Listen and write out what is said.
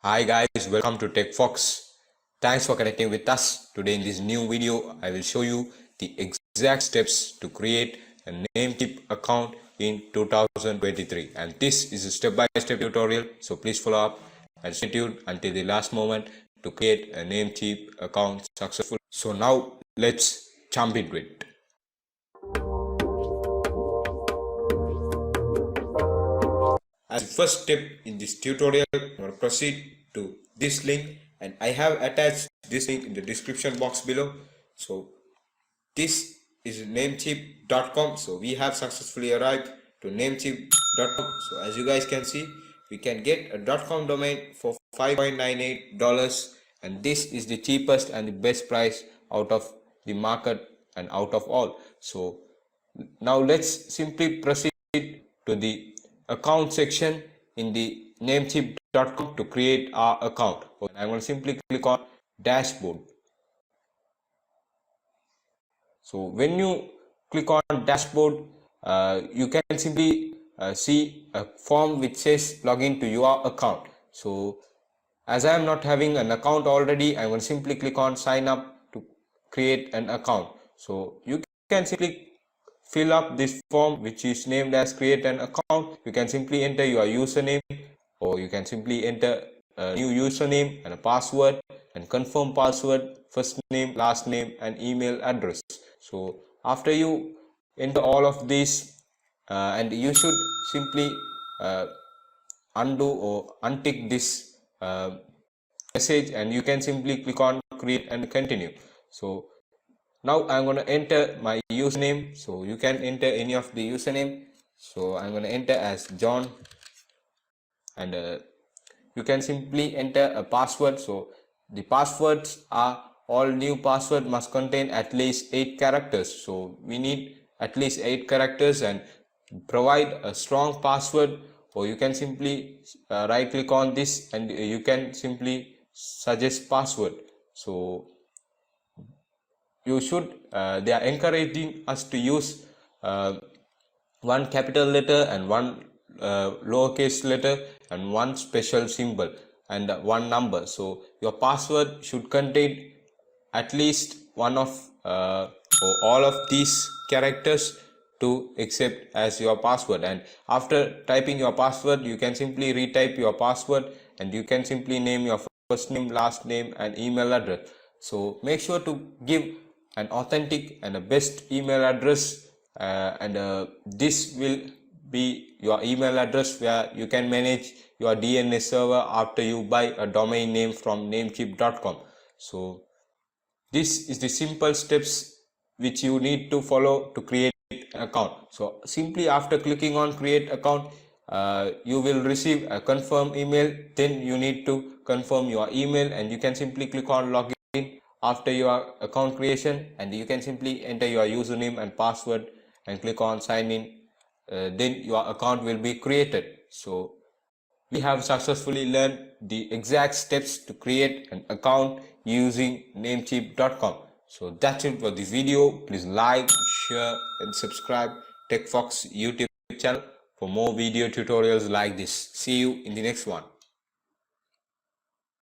Hi guys, welcome to TechFox. Thanks for connecting with us. Today in this new video, I will show you the exact steps to create a Namecheap account in 2023. And this is a step-by-step tutorial, so please follow up and stay tuned until the last moment to create a Namecheap account successfully. So now let's jump into it. As the first step in this tutorial, I'm going to proceed to this link, and I have attached this link in the description box below. So this is namecheap.com. So we have successfully arrived to namecheap.com. So as you guys can see, we can get a .com domain for $5.98, and this is the cheapest and the best price out of the market and out of all. So now let's simply proceed to the account section in the namecheap.com to create our account. I'm going to simply click on dashboard. So when you click on dashboard, you can simply see a form which says login to your account. So as I am not having an account already, I will simply click on sign up to create an account. So you can simply fill up this form which is named as create an account. You can simply enter your username, or you can simply enter a new username and a password and confirm password, first name, last name and email address. So after you enter all of these, and you should simply undo or untick this message, and you can simply click on create and continue. So now I'm going to enter my username. So you can enter any of the username. So I'm going to enter as John, and you can simply enter a password. So the passwords are all new password must contain at least 8 characters. So we need at least 8 characters, and provide a strong password, or you can simply right click on this and you can simply suggest password. So you should they are encouraging us to use one capital letter and one lowercase letter and one special symbol and one number. So your password should contain at least one of or all of these characters to accept as your password. And after typing your password, you can simply retype your password, and you can simply name your first name, last name and email address. So make sure to give an authentic and a best email address, and this will be your email address where you can manage your DNS server after you buy a domain name from namecheap.com. So this is the simple steps which you need to follow to create an account. So simply after clicking on create account, you will receive a confirm email. Then you need to confirm your email, and you can simply click on login after your account creation, and you can simply enter your username and password and click on sign in. Then your account will be created. So we have successfully learned the exact steps to create an account using namecheap.com. So that's it for this video. Please like, share and subscribe TechFox YouTube channel for more video tutorials like this. See you in the next one.